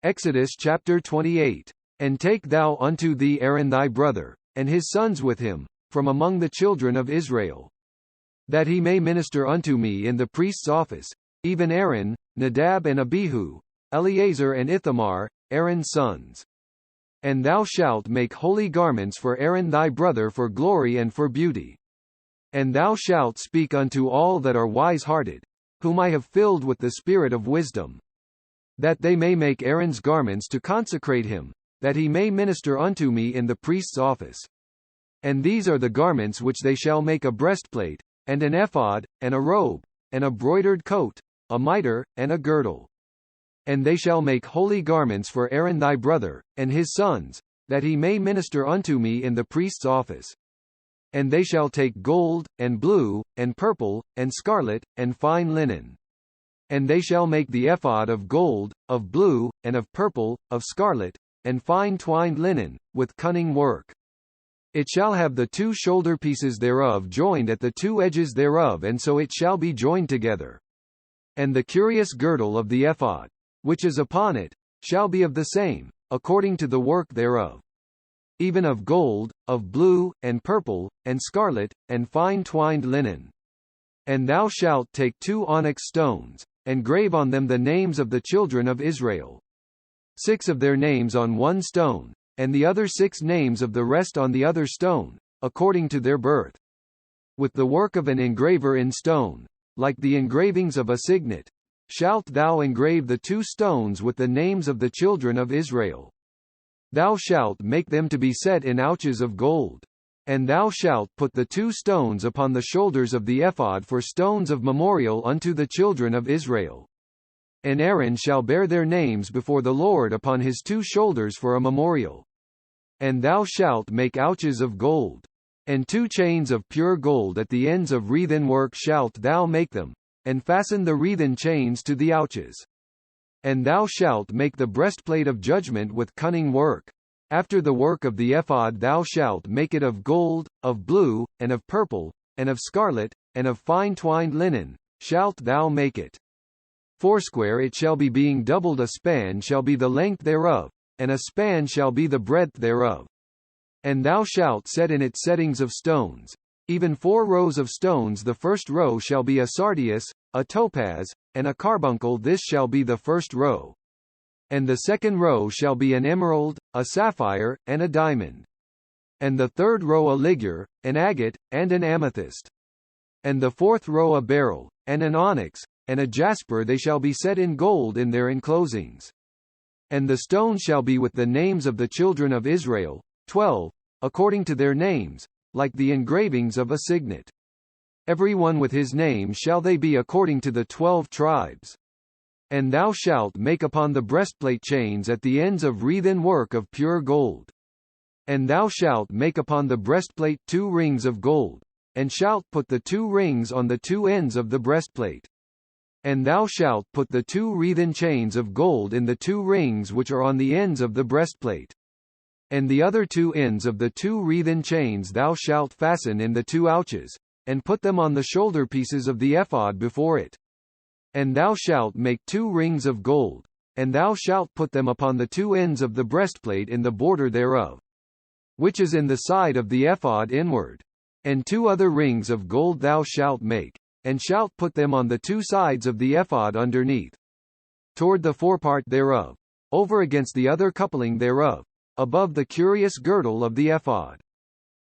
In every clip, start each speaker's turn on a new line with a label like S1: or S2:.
S1: Exodus chapter 28. And take thou unto thee Aaron thy brother, and his sons with him, from among the children of Israel, that he may minister unto me in the priest's office, even Aaron, Nadab and Abihu, Eleazar and Ithamar, Aaron's sons. And thou shalt make holy garments for Aaron thy brother for glory and for beauty. And thou shalt speak unto all that are wise-hearted, whom I have filled with the spirit of wisdom, that they may make Aaron's garments to consecrate him, that he may minister unto me in the priest's office. And these are the garments which they shall make: a breastplate, and an ephod, and a robe, and a broidered coat, a mitre, and a girdle. And they shall make holy garments for Aaron thy brother, and his sons, that he may minister unto me in the priest's office. And they shall take gold, and blue, and purple, and scarlet, and fine linen. And they shall make the ephod of gold, of blue, and of purple, of scarlet, and fine twined linen, with cunning work. It shall have the two shoulder pieces thereof joined at the two edges thereof, and so it shall be joined together. And the curious girdle of the ephod, which is upon it, shall be of the same, according to the work thereof, even of gold, of blue, and purple, and scarlet, and fine twined linen. And thou shalt take 2 onyx stones, and grave on them the names of the children of Israel, 6 of their names on one stone, and the other 6 names of the rest on the other stone, according to their birth. With the work of an engraver in stone, like the engravings of a signet, shalt thou engrave the 2 stones with the names of the children of Israel. Thou shalt make them to be set in ouches of gold. And thou shalt put the 2 stones upon the shoulders of the ephod for stones of memorial unto the children of Israel. And Aaron shall bear their names before the Lord upon his 2 shoulders for a memorial. And thou shalt make ouches of gold. And 2 chains of pure gold at the ends of wreathen work shalt thou make them, and fasten the wreathen chains to the ouches. And thou shalt make the breastplate of judgment with cunning work. After the work of the ephod thou shalt make it of gold, of blue, and of purple, and of scarlet, and of fine twined linen, shalt thou make it. 4 it shall be, being doubled, a span shall be the length thereof, and a span shall be the breadth thereof. And thou shalt set in it settings of stones, even 4 rows of stones. The first row shall be a sardius, a topaz, and a carbuncle. This shall be the first row. And the second row shall be an emerald, a sapphire, and a diamond. And the third row a ligure, an agate, and an amethyst. And the fourth row a beryl, and an onyx, and a jasper. They shall be set in gold in their enclosings. And the stone shall be with the names of the children of Israel, 12, according to their names, like the engravings of a signet. Every one with his name shall they be, according to the 12 tribes. And thou shalt make upon the breastplate chains at the ends of wreathen work of pure gold. And thou shalt make upon the breastplate 2 rings of gold, and shalt put the 2 rings on the 2 ends of the breastplate. And thou shalt put the 2 wreathen chains of gold in the 2 rings which are on the ends of the breastplate. And the other 2 ends of the 2 wreathen chains thou shalt fasten in the 2 ouches, and put them on the shoulder pieces of the ephod before it. And thou shalt make 2 rings of gold, and thou shalt put them upon the 2 ends of the breastplate in the border thereof, which is in the side of the ephod inward. And 2 other rings of gold thou shalt make, and shalt put them on the 2 sides of the ephod underneath, toward the forepart thereof, over against the other coupling thereof, above the curious girdle of the ephod.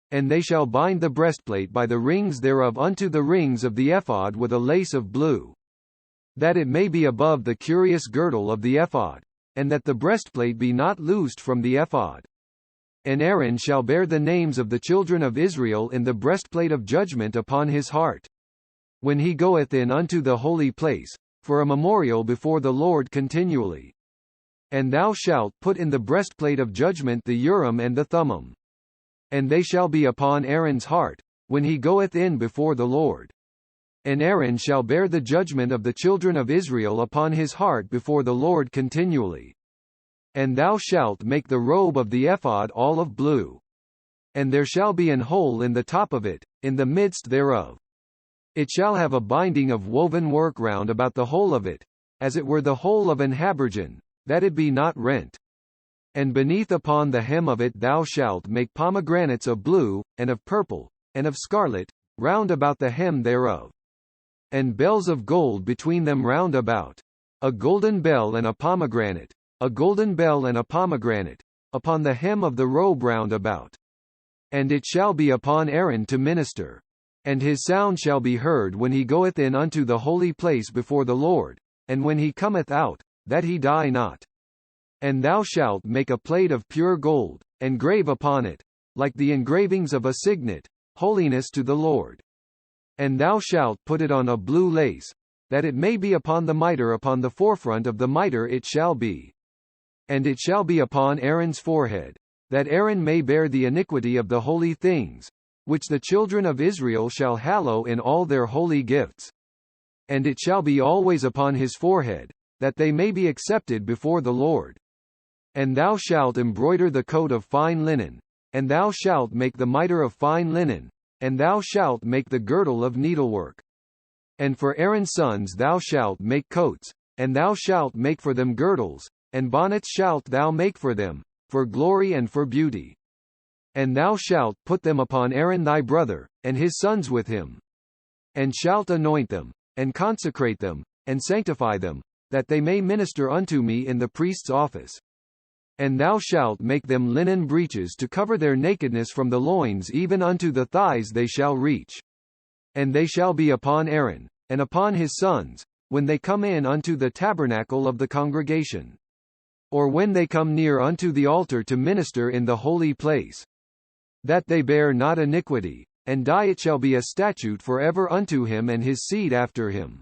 S1: And they shall bind the breastplate by the rings thereof unto the rings of the ephod with a lace of blue, that it may be above the curious girdle of the ephod, and that the breastplate be not loosed from the ephod. And Aaron shall bear the names of the children of Israel in the breastplate of judgment upon his heart, when he goeth in unto the holy place, for a memorial before the Lord continually. And thou shalt put in the breastplate of judgment the Urim and the Thummim. And they shall be upon Aaron's heart, when he goeth in before the Lord. And Aaron shall bear the judgment of the children of Israel upon his heart before the Lord continually. And thou shalt make the robe of the ephod all of blue. And there shall be an hole in the top of it, in the midst thereof. It shall have a binding of woven work round about the whole of it, as it were the hole of an habergeon, that it be not rent. And beneath upon the hem of it thou shalt make pomegranates of blue, and of purple, and of scarlet, round about the hem thereof. And bells of gold between them round about. A golden bell and a pomegranate, a golden bell and a pomegranate, upon the hem of the robe round about. And it shall be upon Aaron to minister. And his sound shall be heard when he goeth in unto the holy place before the Lord, and when he cometh out, that he die not. And thou shalt make a plate of pure gold, and grave upon it, like the engravings of a signet, holiness to the Lord. And thou shalt put it on a blue lace, that it may be upon the mitre, upon the forefront of the mitre it shall be. And it shall be upon Aaron's forehead, that Aaron may bear the iniquity of the holy things, which the children of Israel shall hallow in all their holy gifts. And it shall be always upon his forehead, that they may be accepted before the Lord. And thou shalt embroider the coat of fine linen, and thou shalt make the mitre of fine linen, and thou shalt make the girdle of needlework. And for Aaron's sons thou shalt make coats, and thou shalt make for them girdles, and bonnets shalt thou make for them, for glory and for beauty. And thou shalt put them upon Aaron thy brother, and his sons with him. And shalt anoint them, and consecrate them, and sanctify them, that they may minister unto me in the priest's office. And thou shalt make them linen breeches to cover their nakedness from the loins even unto the thighs they shall reach. And they shall be upon Aaron, and upon his sons, when they come in unto the tabernacle of the congregation. Or when they come near unto the altar to minister in the holy place. That they bear not iniquity, and die it shall be a statute forever unto him and his seed after him.